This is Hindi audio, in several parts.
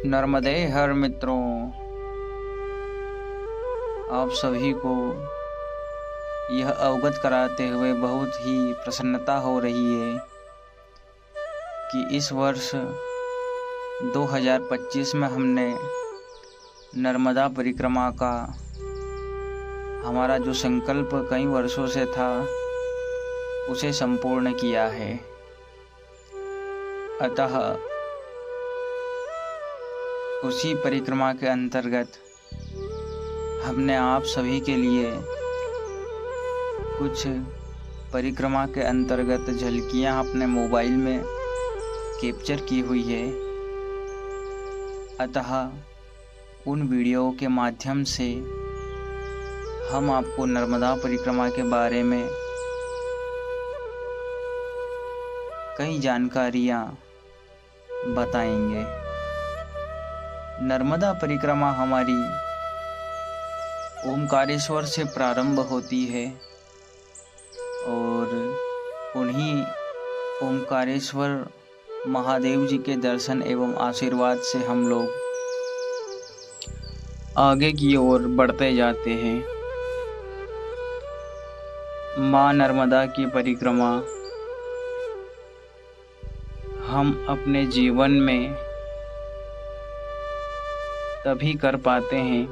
नर्मदे हर मित्रों, आप सभी को यह अवगत कराते हुए बहुत ही प्रसन्नता हो रही है कि इस वर्ष 2025 में हमने नर्मदा परिक्रमा का हमारा जो संकल्प कई वर्षों से था उसे संपूर्ण किया है। अतः उसी परिक्रमा के अंतर्गत हमने आप सभी के लिए कुछ परिक्रमा के अंतर्गत झलकियां अपने मोबाइल में कैप्चर की हुई है। अतः उन वीडियो के माध्यम से हम आपको नर्मदा परिक्रमा के बारे में कई जानकारियां बताएंगे। नर्मदा परिक्रमा हमारी ओमकारेश्वर से प्रारंभ होती है और उन्हीं ओमकारेश्वर महादेव जी के दर्शन एवं आशीर्वाद से हम लोग आगे की ओर बढ़ते जाते हैं। माँ नर्मदा की परिक्रमा हम अपने जीवन में तभी कर पाते हैं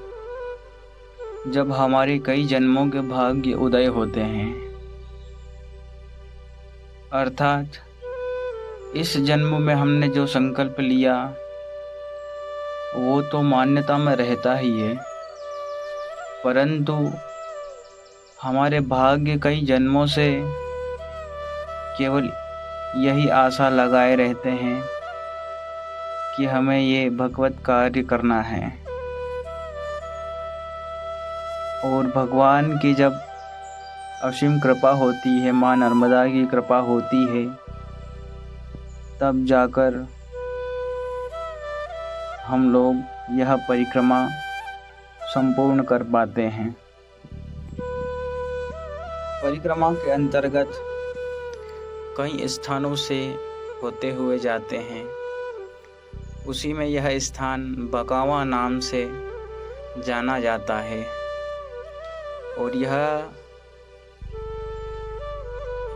जब हमारे कई जन्मों के भाग्य उदय होते हैं। अर्थात इस जन्म में हमने जो संकल्प लिया वो तो मान्यता में रहता ही है, परंतु हमारे भाग्य कई जन्मों से केवल यही आशा लगाए रहते हैं कि हमें ये भगवत कार्य करना है। और भगवान की जब असीम कृपा होती है, माँ नर्मदा की कृपा होती है, तब जाकर हम लोग यह परिक्रमा संपूर्ण कर पाते हैं। परिक्रमा के अंतर्गत कई स्थानों से होते हुए जाते हैं। उसी में यह स्थान बकावा नाम से जाना जाता है और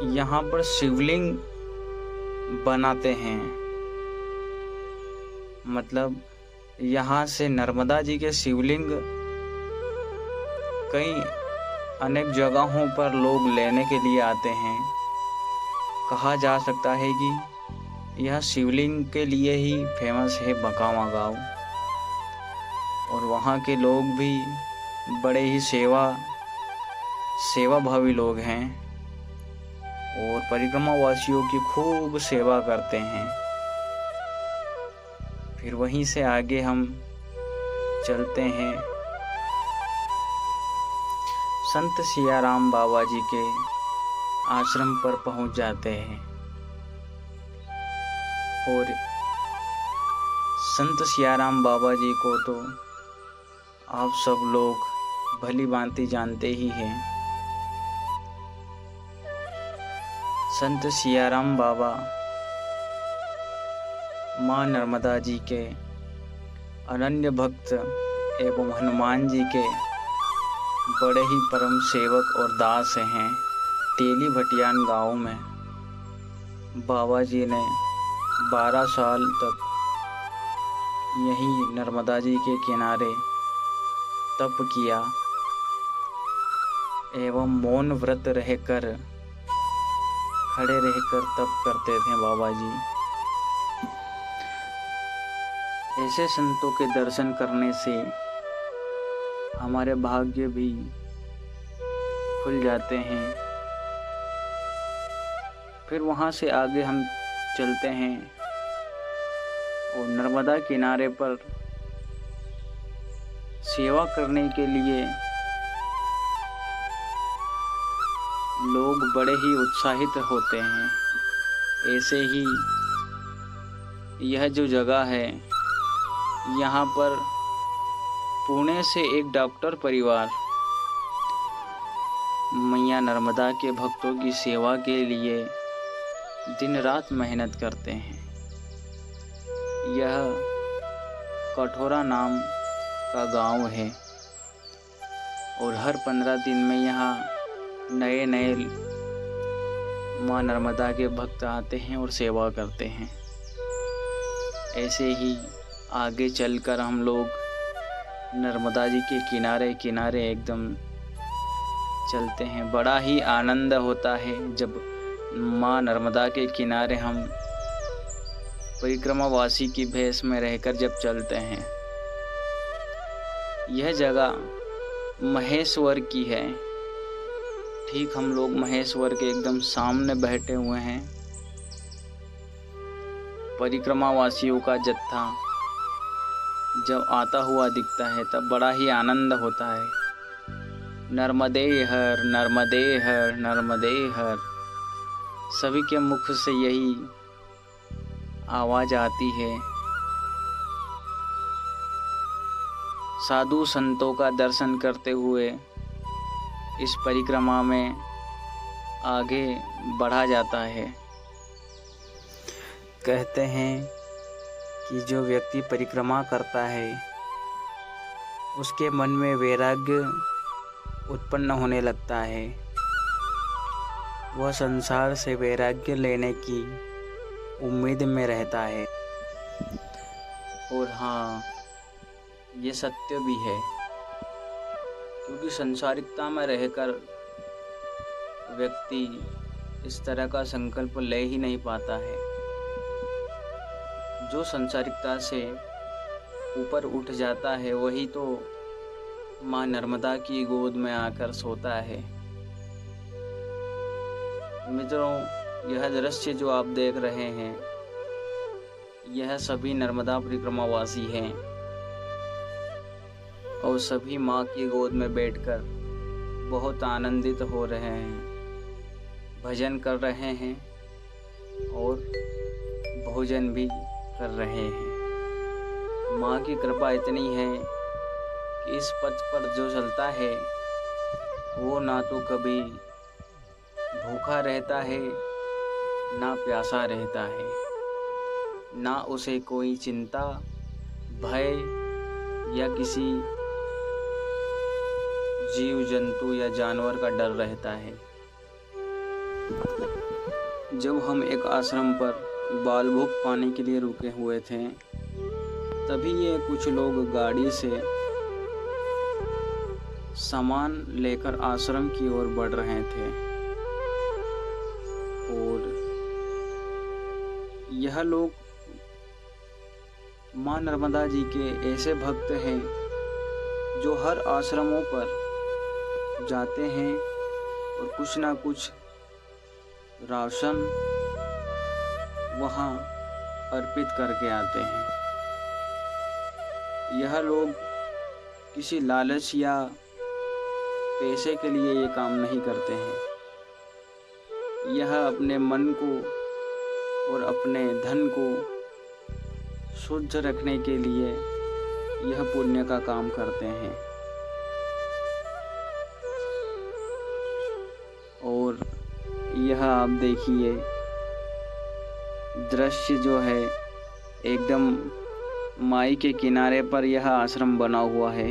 यहाँ पर शिवलिंग बनाते हैं। मतलब यहाँ से नर्मदा जी के शिवलिंग कई अनेक जगहों पर लोग लेने के लिए आते हैं। कहा जा सकता है कि यह शिवलिंग के लिए ही फेमस है बकावा गांव, और वहाँ के लोग भी बड़े ही सेवाभावी लोग हैं और परिक्रमा वासियों की खूब सेवा करते हैं। फिर वहीं से आगे हम चलते हैं, संत सियाराम बाबा जी के आश्रम पर पहुंच जाते हैं। और संत सियाराम बाबा जी को तो आप सब लोग भली भांति जानते ही हैं। संत सियाराम बाबा माँ नर्मदा जी के अनन्य भक्त एवं हनुमान जी के बड़े ही परम सेवक और दास हैं। तेली भटियान गांव में बाबा जी ने 12 साल तक यहीं नर्मदा जी के किनारे तप किया एवं मौन व्रत रहकर खड़े रहकर तप करते थे बाबा जी। ऐसे संतों के दर्शन करने से हमारे भाग्य भी खुल जाते हैं। फिर वहाँ से आगे हम चलते हैं और नर्मदा किनारे पर सेवा करने के लिए लोग बड़े ही उत्साहित होते हैं। ऐसे ही यह जो जगह है, यहाँ पर पुणे से एक डॉक्टर परिवार मैया नर्मदा के भक्तों की सेवा के लिए दिन रात मेहनत करते हैं। यह कठोरा नाम का गांव है और हर 15 दिन में यहाँ नए नए माँ नर्मदा के भक्त आते हैं और सेवा करते हैं। ऐसे ही आगे चलकर हम लोग नर्मदा जी के किनारे किनारे एकदम चलते हैं। बड़ा ही आनंद होता है जब माँ नर्मदा के किनारे हम परिक्रमावासी की भेष में रहकर जब चलते हैं। यह जगह महेश्वर की है। ठीक हम लोग महेश्वर के एकदम सामने बैठे हुए हैं। परिक्रमावासियों का जत्था जब आता हुआ दिखता है तब बड़ा ही आनंद होता है। नर्मदे हर नर्मदे हर नर्मदे हर, सभी के मुख से यही आवाज़ आती है। साधु संतों का दर्शन करते हुए इस परिक्रमा में आगे बढ़ा जाता है। कहते हैं कि जो व्यक्ति परिक्रमा करता है उसके मन में वैराग्य उत्पन्न होने लगता है। वह संसार से वैराग्य लेने की उम्मीद में रहता है। और हाँ, ये सत्य भी है, क्योंकि संसारिकता में रहकर व्यक्ति इस तरह का संकल्प ले ही नहीं पाता है। जो संसारिकता से ऊपर उठ जाता है वही तो माँ नर्मदा की गोद में आकर सोता है। मित्रों, यह दृश्य जो आप देख रहे हैं यह सभी नर्मदा परिक्रमावासी हैं और सभी माँ की गोद में बैठकर बहुत आनंदित हो रहे हैं, भजन कर रहे हैं और भोजन भी कर रहे हैं। माँ की कृपा इतनी है कि इस पथ पर जो चलता है वो ना तो कभी भूखा रहता है ना प्यासा रहता है, ना उसे कोई चिंता, भय या किसी जीव जंतु या जानवर का डर रहता है। जब हम एक आश्रम पर बाल भोग पाने के लिए रुके हुए थे तभी ये कुछ लोग गाड़ी से सामान लेकर आश्रम की ओर बढ़ रहे थे और यह लोग माँ नर्मदा जी के ऐसे भक्त हैं जो हर आश्रमों पर जाते हैं और कुछ ना कुछ राशन वहाँ अर्पित करके आते हैं। यह लोग किसी लालच या पैसे के लिए ये काम नहीं करते हैं। यह अपने मन को और अपने धन को शुद्ध रखने के लिए यह पुण्य का काम करते हैं। और यह आप देखिए दृश्य जो है एकदम माई के किनारे पर यह आश्रम बना हुआ है।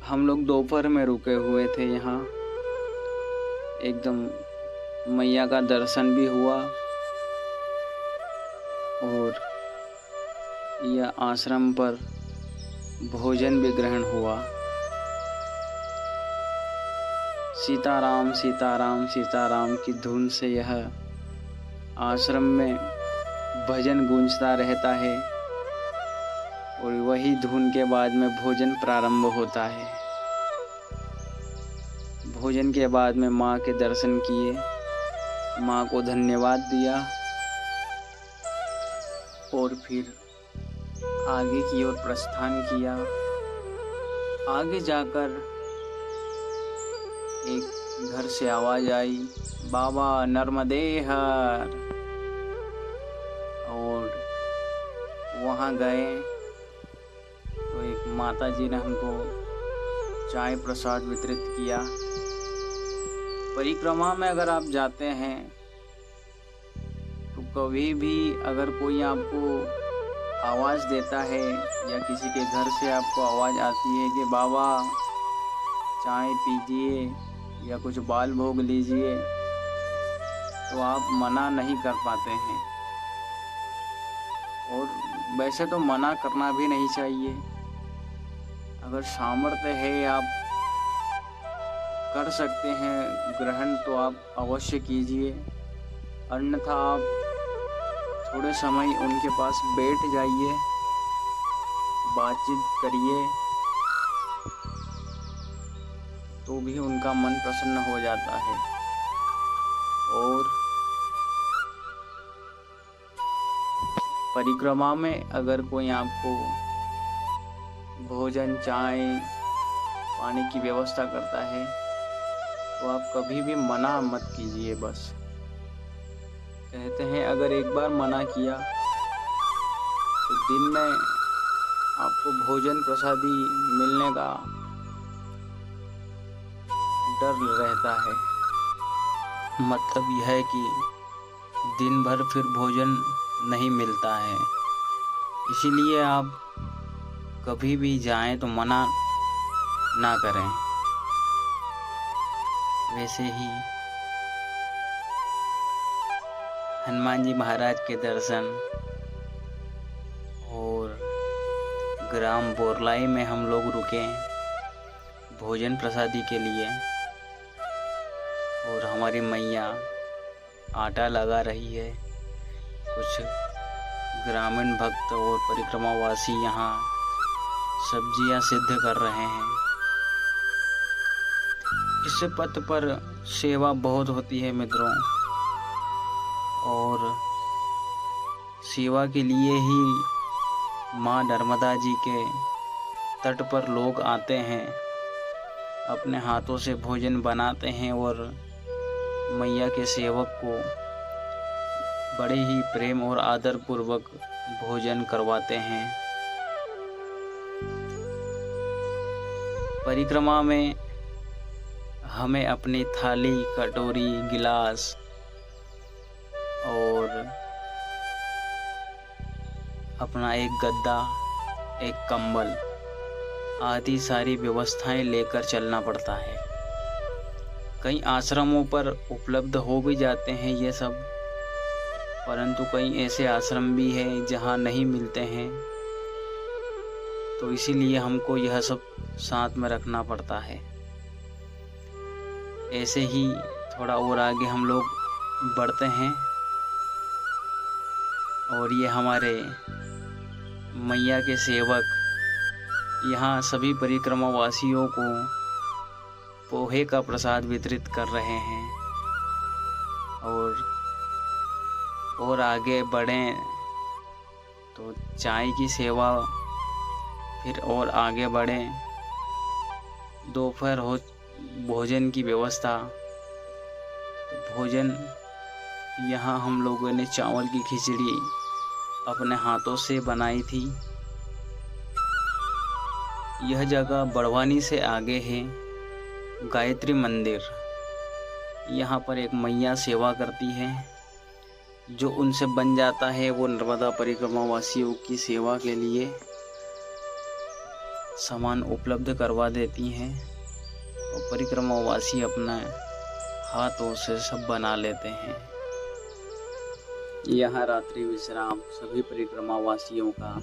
हम लोग दोपहर में रुके हुए थे यहाँ, एकदम मैया का दर्शन भी हुआ और यह आश्रम पर भोजन भी ग्रहण हुआ। सीताराम सीताराम सीताराम की धुन से यह आश्रम में भजन गूंजता रहता है और वही धुन के बाद में भोजन प्रारंभ होता है। भोजन के बाद में माँ के दर्शन किए, माँ को धन्यवाद दिया और फिर आगे की ओर प्रस्थान किया। आगे जाकर एक घर से आवाज़ आई, बाबा नर्मदे हर। और वहाँ गए तो एक माता जी ने हमको चाय प्रसाद वितरित किया। परिक्रमा में अगर आप जाते हैं तो कभी भी अगर कोई आपको आवाज़ देता है या किसी के घर से आपको आवाज़ आती है कि बाबा चाय पीजिए या कुछ बाल भोग लीजिए, तो आप मना नहीं कर पाते हैं। और वैसे तो मना करना भी नहीं चाहिए। अगर सामर्थ्य है, आप कर सकते हैं ग्रहण, तो आप अवश्य कीजिए। अन्यथा आप थोड़े समय उनके पास बैठ जाइए, बातचीत करिए, तो भी उनका मन प्रसन्न हो जाता है। और परिक्रमा में अगर कोई आपको भोजन, चाय, पानी की व्यवस्था करता है, तो आप कभी भी मना मत कीजिए। बस कहते हैं अगर एक बार मना किया तो दिन में आपको भोजन प्रसादी मिलने का डर रहता है। मतलब यह है कि दिन भर फिर भोजन नहीं मिलता है। इसीलिए आप कभी भी जाएं तो मना ना करें। वैसे ही हनुमान जी महाराज के दर्शन और ग्राम बोरलाई में हम लोग रुके भोजन प्रसादी के लिए, और हमारी मैया आटा लगा रही है। कुछ ग्रामीण भक्त और परिक्रमावासी यहाँ सब्जियां सिद्ध कर रहे हैं। इस पथ पर सेवा बहुत होती है मित्रों, और सेवा के लिए ही माँ नर्मदा जी के तट पर लोग आते हैं, अपने हाथों से भोजन बनाते हैं और मैया के सेवक को बड़े ही प्रेम और आदर पूर्वक भोजन करवाते हैं। परिक्रमा में हमें अपनी थाली, कटोरी, गिलास और अपना एक गद्दा, एक कंबल आदि सारी व्यवस्थाएं लेकर चलना पड़ता है। कई आश्रमों पर उपलब्ध हो भी जाते हैं ये सब, परंतु कई ऐसे आश्रम भी हैं जहां नहीं मिलते हैं, तो इसीलिए हमको यह सब साथ में रखना पड़ता है। ऐसे ही थोड़ा और आगे हम लोग बढ़ते हैं, और ये हमारे मैया के सेवक यहाँ सभी परिक्रमा वासियों को पोहे का प्रसाद वितरित कर रहे हैं। और आगे बढ़ें तो चाय की सेवा, फिर और आगे बढ़ें दोपहर हो भोजन की व्यवस्था। तो भोजन यहाँ हम लोगों ने चावल की खिचड़ी अपने हाथों से बनाई थी। यह जगह बड़वानी से आगे है गायत्री मंदिर। यहाँ पर एक मैया सेवा करती है, जो उनसे बन जाता है वो नर्मदा परिक्रमा वासियों की सेवा के लिए सामान उपलब्ध करवा देती हैं, और परिक्रमा वासी अपना हाथों से सब बना लेते हैं। यहाँ रात्रि विश्राम सभी परिक्रमा वासियों का,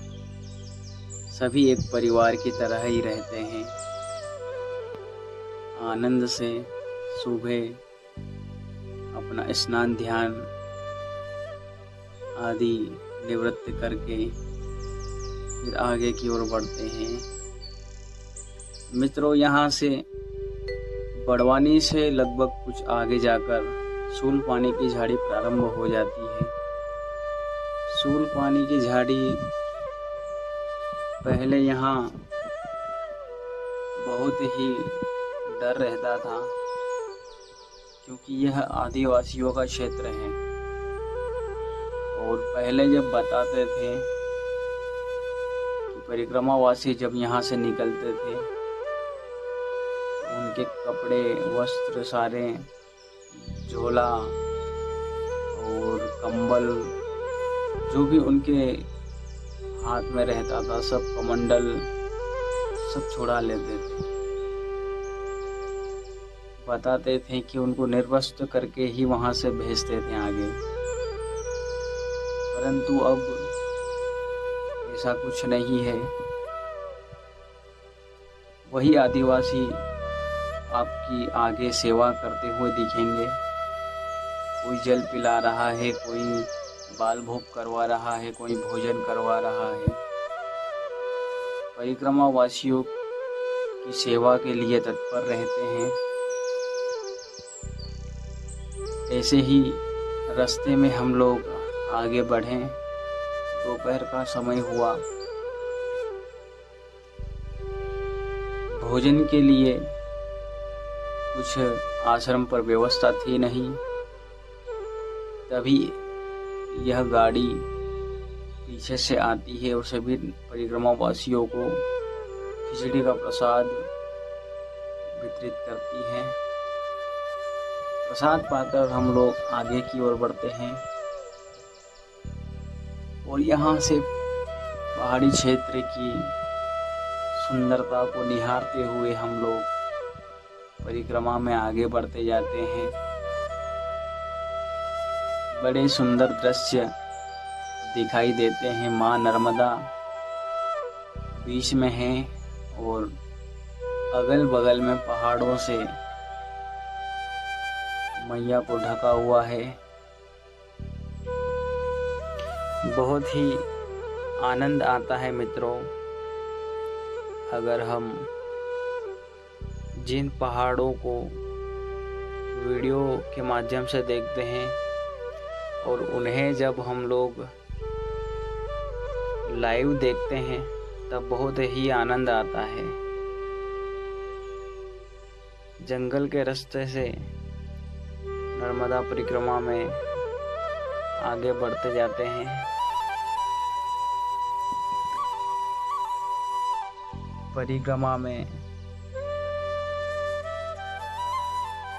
सभी एक परिवार की तरह ही रहते हैं। आनंद से सुबह अपना स्नान ध्यान आदि निवृत्त करके फिर आगे की ओर बढ़ते हैं। मित्रों, यहाँ से बड़वानी से लगभग कुछ आगे जाकर सूल पानी की झाड़ी प्रारंभ हो जाती है। सूल पानी की झाड़ी पहले यहाँ बहुत ही डर रहता था, क्योंकि यह आदिवासियों का क्षेत्र है। और पहले जब बताते थे कि परिक्रमावासी जब यहाँ से निकलते थे, तो उनके कपड़े, वस्त्र सारे, झोला और कंबल, जो भी उनके हाथ में रहता था सब कमंडल सब छुड़ा लेते थे। बताते थे कि उनको निर्वस्त्र करके ही वहाँ से भेजते थे आगे। परंतु अब ऐसा कुछ नहीं है। वही आदिवासी आपकी आगे सेवा करते हुए दिखेंगे। कोई जल पिला रहा है, कोई बाल भोग करवा रहा है, कोई भोजन करवा रहा है। परिक्रमा वासियों की सेवा के लिए तत्पर रहते हैं। ऐसे ही रास्ते में हम लोग आगे बढ़े। दोपहर का समय हुआ। भोजन के लिए कुछ आश्रम पर व्यवस्था थी नहीं। तभी यह गाड़ी पीछे से आती है और सभी परिक्रमा वासियों को खिचड़ी का प्रसाद वितरित करती है। प्रसाद पाकर हम लोग आगे की ओर बढ़ते हैं और यहाँ से पहाड़ी क्षेत्र की सुंदरता को निहारते हुए हम लोग परिक्रमा में आगे बढ़ते जाते हैं। बड़े सुंदर दृश्य दिखाई देते हैं। माँ नर्मदा बीच में है और अगल बगल में पहाड़ों से मैया को ढका हुआ है। बहुत ही आनंद आता है मित्रों, अगर हम जिन पहाड़ों को वीडियो के माध्यम से देखते हैं और उन्हें जब हम लोग लाइव देखते हैं तब बहुत ही आनंद आता है। जंगल के रास्ते से नर्मदा परिक्रमा में आगे बढ़ते जाते हैं। परिक्रमा में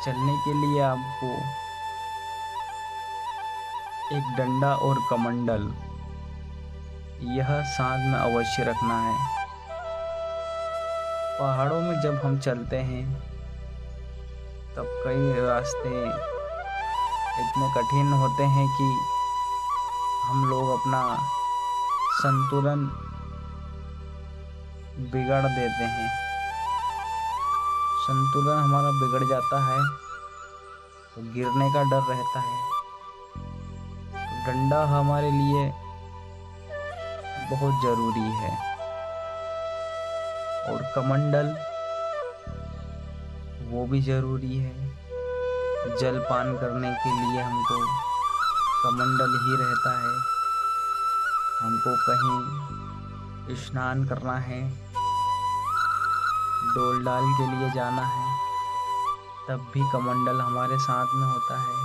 चलने के लिए आपको एक डंडा और कमंडल यह साथ में अवश्य रखना है। पहाड़ों में जब हम चलते हैं तब कई रास्ते इतने कठिन होते हैं कि हम लोग अपना संतुलन बिगाड़ देते हैं। संतुलन हमारा बिगड़ जाता है तो गिरने का डर रहता है। डंडा हमारे लिए बहुत ज़रूरी है और कमंडल वो भी ज़रूरी है। जल पान करने के लिए हमको कमंडल ही रहता है। हमको कहीं स्नान करना है, डोल डाल के लिए जाना है, तब भी कमंडल हमारे साथ में होता है।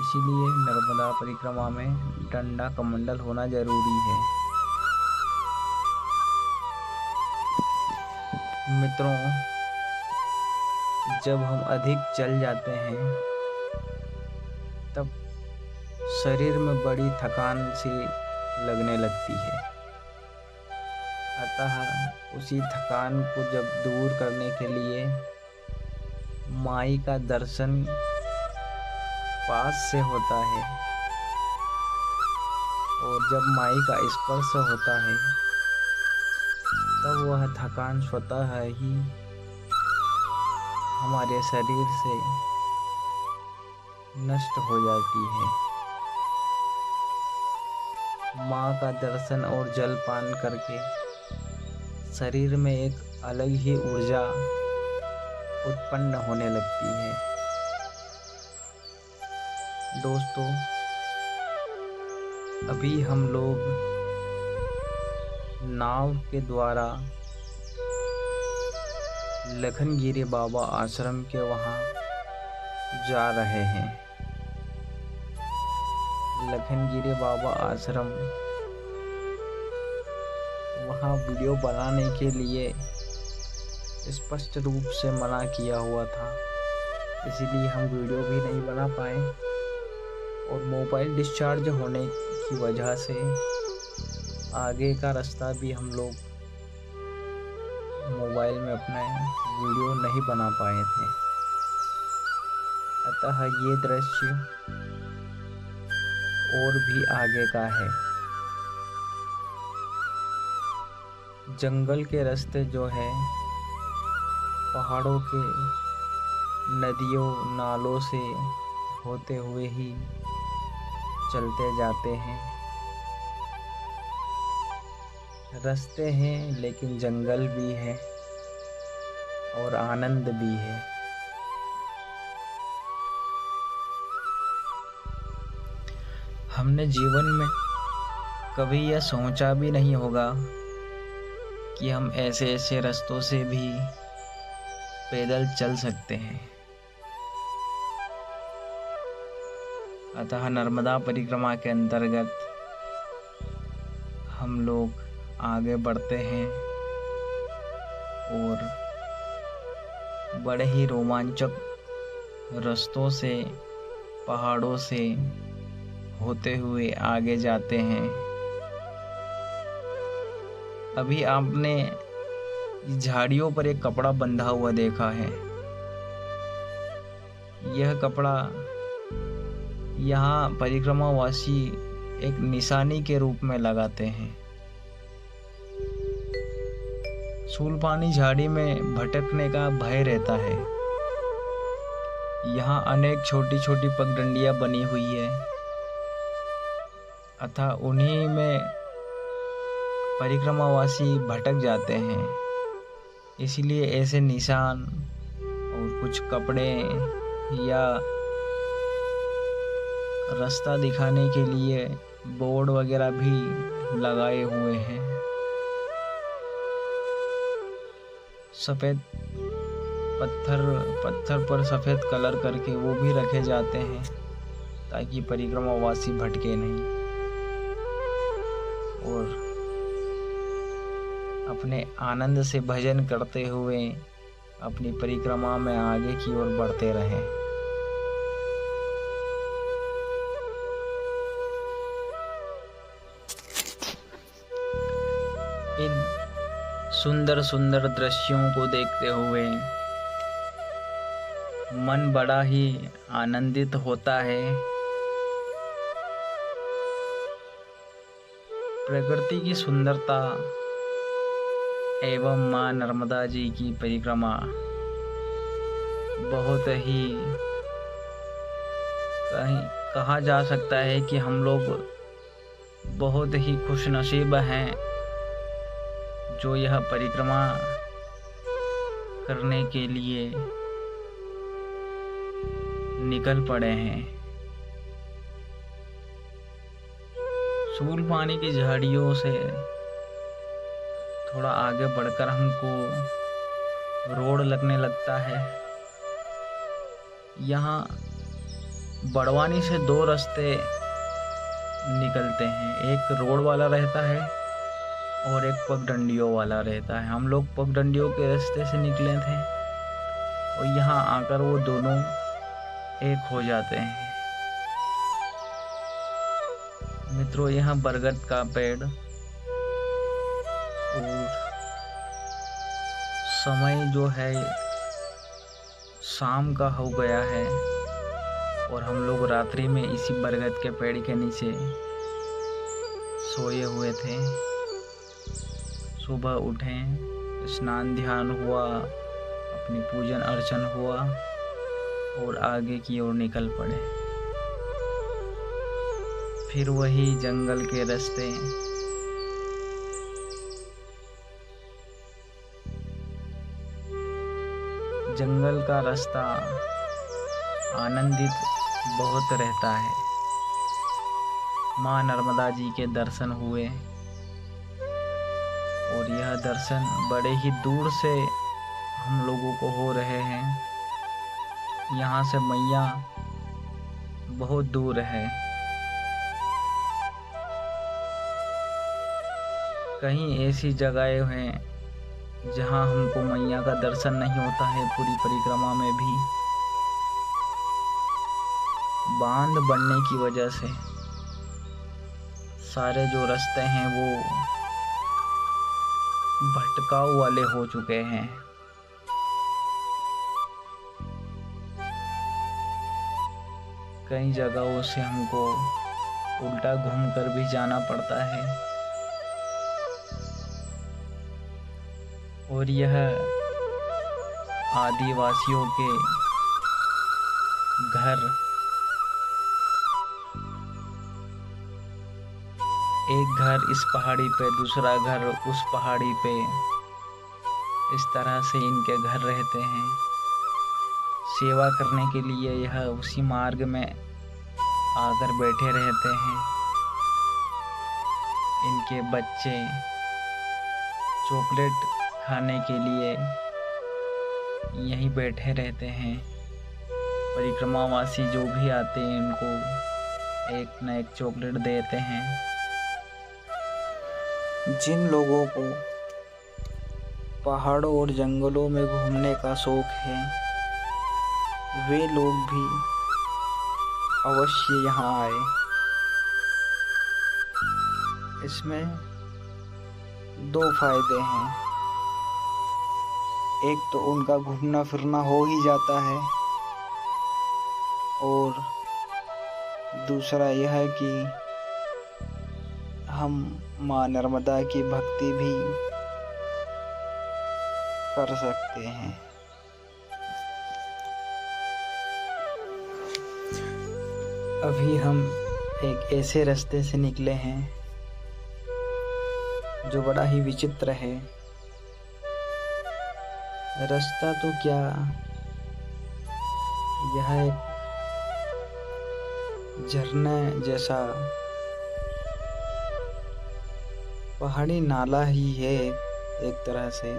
इसीलिए नर्मदा परिक्रमा में डंडा कमंडल होना जरूरी है। मित्रों, जब हम अधिक चल जाते हैं तब शरीर में बड़ी थकान सी लगने लगती है। अतः उसी थकान को जब दूर करने के लिए माई का दर्शन पास से होता है और जब माई का स्पर्श होता है तब वह थकान स्वतः ही हमारे शरीर से नष्ट हो जाती है। माँ का दर्शन और जल पान करके शरीर में एक अलग ही ऊर्जा उत्पन्न होने लगती है। दोस्तों, अभी हम लोग नाव के द्वारा लखनगिरी बाबा आश्रम के वहाँ जा रहे हैं। लखनगिरी बाबा आश्रम, वहाँ वीडियो बनाने के लिए स्पष्ट रूप से मना किया हुआ था, इसीलिए हम वीडियो भी नहीं बना पाए और मोबाइल डिस्चार्ज होने की वजह से आगे का रास्ता भी हम लोग मोबाइल में अपना वीडियो नहीं बना पाए थे। अतः ये दृश्य और भी आगे का है। जंगल के रास्ते जो है पहाड़ों के नदियों नालों से होते हुए ही चलते जाते हैं। रास्ते हैं लेकिन जंगल भी है और आनंद भी है। हमने जीवन में कभी यह सोचा भी नहीं होगा कि हम ऐसे ऐसे रास्तों से भी पैदल चल सकते हैं। अतः नर्मदा परिक्रमा के अंतर्गत हम लोग आगे बढ़ते हैं और बड़े ही रोमांचक रास्तों से पहाड़ों से होते हुए आगे जाते हैं। अभी आपने झाड़ियों पर एक कपड़ा बंधा हुआ देखा है। यह कपड़ा यहाँ परिक्रमावासी एक निशानी के रूप में लगाते हैं। शूलपानी झाड़ी में भटकने का भय रहता है। यहाँ अनेक छोटी छोटी पगडंडियां बनी हुई है, अतः उन्हीं में परिक्रमावासी भटक जाते हैं। इसलिए ऐसे निशान और कुछ कपड़े या रास्ता दिखाने के लिए बोर्ड वगैरह भी लगाए हुए हैं। सफ़ेद पत्थर पर सफ़ेद कलर करके वो भी रखे जाते हैं ताकि परिक्रमावासी भटके नहीं और अपने आनंद से भजन करते हुए अपनी परिक्रमा में आगे की ओर बढ़ते रहें। इन सुंदर सुंदर दृश्यों को देखते हुए मन बड़ा ही आनंदित होता है। प्रकृति की सुंदरता एवं माँ नर्मदा जी की परिक्रमा बहुत ही कहा जा सकता है कि हम लोग बहुत ही खुशनसीब हैं जो यह परिक्रमा करने के लिए निकल पड़े हैं। शूलपानी की झाड़ियों से थोड़ा आगे बढ़कर हमको रोड लगने लगता है। यहाँ बड़वानी से दो रास्ते निकलते हैं, एक रोड वाला रहता है और एक पगडंडियों वाला रहता है। हम लोग पगडंडियों के रास्ते से निकले थे और यहाँ आकर वो दोनों एक हो जाते हैं। मित्रों, यहाँ बरगद का पेड़ और समय जो है शाम का हो गया है और हम लोग रात्रि में इसी बरगद के पेड़ के नीचे सोए हुए थे। सुबह उठे, स्नान ध्यान हुआ, अपनी पूजन अर्चन हुआ और आगे की ओर निकल पड़े। फिर वही जंगल के रास्ते, जंगल का रास्ता आनंदित बहुत रहता है। माँ नर्मदा जी के दर्शन हुए और यह दर्शन बड़े ही दूर से हम लोगों को हो रहे हैं। यहाँ से मैया बहुत दूर है। कहीं ऐसी जगहें हैं जहाँ हमको मैया का दर्शन नहीं होता है। पूरी परिक्रमा में भी बांध बनने की वजह से सारे जो रास्ते हैं वो भटकाव वाले हो चुके हैं। कई जगहों से हमको उल्टा घूमकर भी जाना पड़ता है और यह आदिवासियों के घर एक घर इस पहाड़ी पे, दूसरा घर उस पहाड़ी पे, इस तरह से इनके घर रहते हैं। सेवा करने के लिए यह उसी मार्ग में आकर बैठे रहते हैं। इनके बच्चे चॉकलेट खाने के लिए यहीं बैठे रहते हैं। परिक्रमावासी जो भी आते हैं इनको एक न एक चॉकलेट देते हैं। जिन लोगों को पहाड़ों और जंगलों में घूमने का शौक है वे लोग भी अवश्य यहाँ आए। इसमें दो फायदे हैं। एक तो उनका घूमना फिरना हो ही जाता है और दूसरा यह है कि हम माँ नर्मदा की भक्ति भी कर सकते हैं। अभी हम एक ऐसे रास्ते से निकले हैं जो बड़ा ही विचित्र है। रास्ता तो क्या, यह एक झरने जैसा पहाड़ी नाला ही है एक तरह से,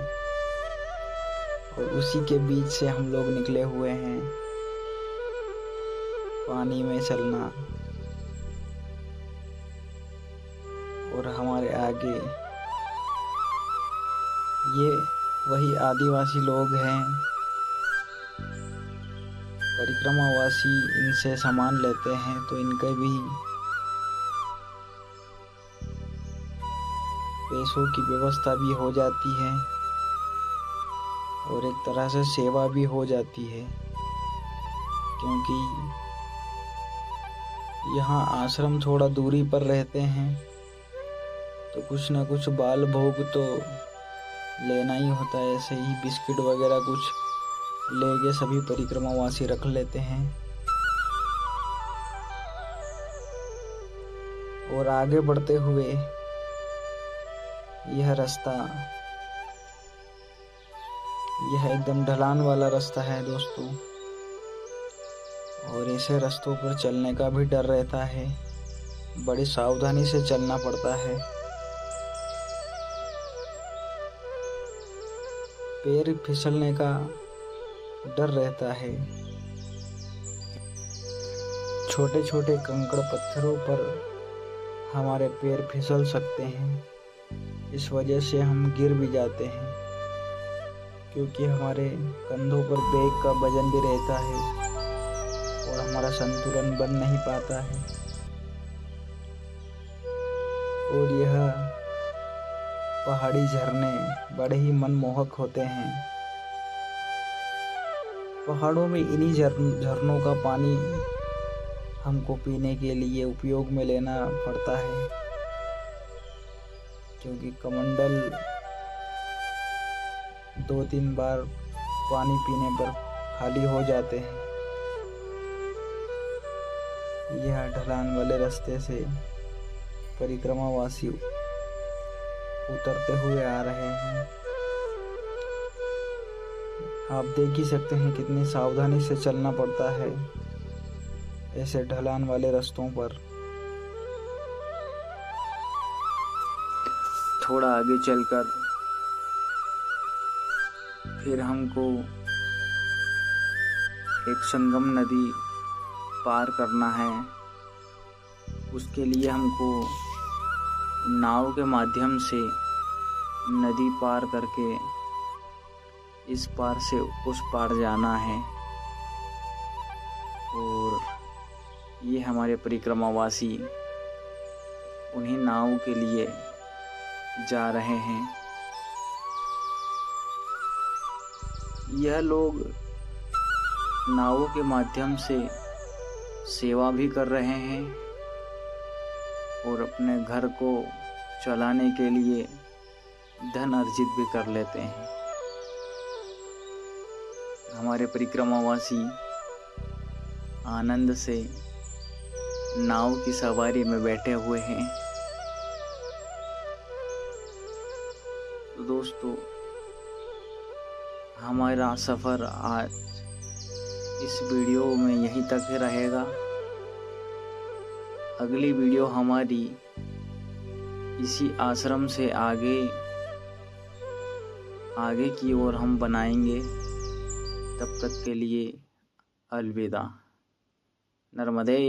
और उसी के बीच से हम लोग निकले हुए हैं। पानी में चलना और हमारे आगे ये वही आदिवासी लोग हैं। परिक्रमावासी इनसे सामान लेते हैं तो इनके भी पैसों की व्यवस्था भी हो जाती है और एक तरह से सेवा भी हो जाती है, क्योंकि यहाँ आश्रम थोड़ा दूरी पर रहते हैं तो कुछ न कुछ बाल भोग तो लेना ही होता है। ऐसे ही बिस्किट वगैरह कुछ लेके सभी परिक्रमावासी रख लेते हैं और आगे बढ़ते हुए यह रास्ता, यह एकदम ढलान वाला रास्ता है दोस्तों, और ऐसे रास्तों पर चलने का भी डर रहता है। बड़ी सावधानी से चलना पड़ता है। पैर फिसलने का डर रहता है। छोटे छोटे कंकड़ पत्थरों पर हमारे पैर फिसल सकते हैं। इस वजह से हम गिर भी जाते हैं, क्योंकि हमारे कंधों पर बैग का वजन भी रहता है और हमारा संतुलन बन नहीं पाता है। और यह पहाड़ी झरने बड़े ही मनमोहक होते हैं। पहाड़ों में इन्हीं झरनों का पानी हमको पीने के लिए उपयोग में लेना पड़ता है, क्योंकि कमंडल 2-3 बार पानी पीने पर खाली हो जाते हैं। यह ढलान वाले रास्ते से परिक्रमावासी उतरते हुए आ रहे हैं। आप देख ही सकते हैं कितनी सावधानी से चलना पड़ता है ऐसे ढलान वाले रास्तों पर। थोड़ा आगे चलकर फिर हमको एक संगम नदी पार करना है। उसके लिए हमको नाव के माध्यम से नदी पार करके इस पार से उस पार जाना है। और ये हमारे परिक्रमावासी उन्हीं नाव के लिए जा रहे हैं। यह लोग नावों के माध्यम से सेवा भी कर रहे हैं और अपने घर को चलाने के लिए धन अर्जित भी कर लेते हैं। हमारे परिक्रमावासी आनंद से नाव की सवारी में बैठे हुए हैं। तो दोस्तों, हमारा सफ़र आज इस वीडियो में यहीं तक ही रहेगा। अगली वीडियो हमारी इसी आश्रम से आगे की ओर हम बनाएंगे। तब तक के लिए अलविदा। नर्मदे।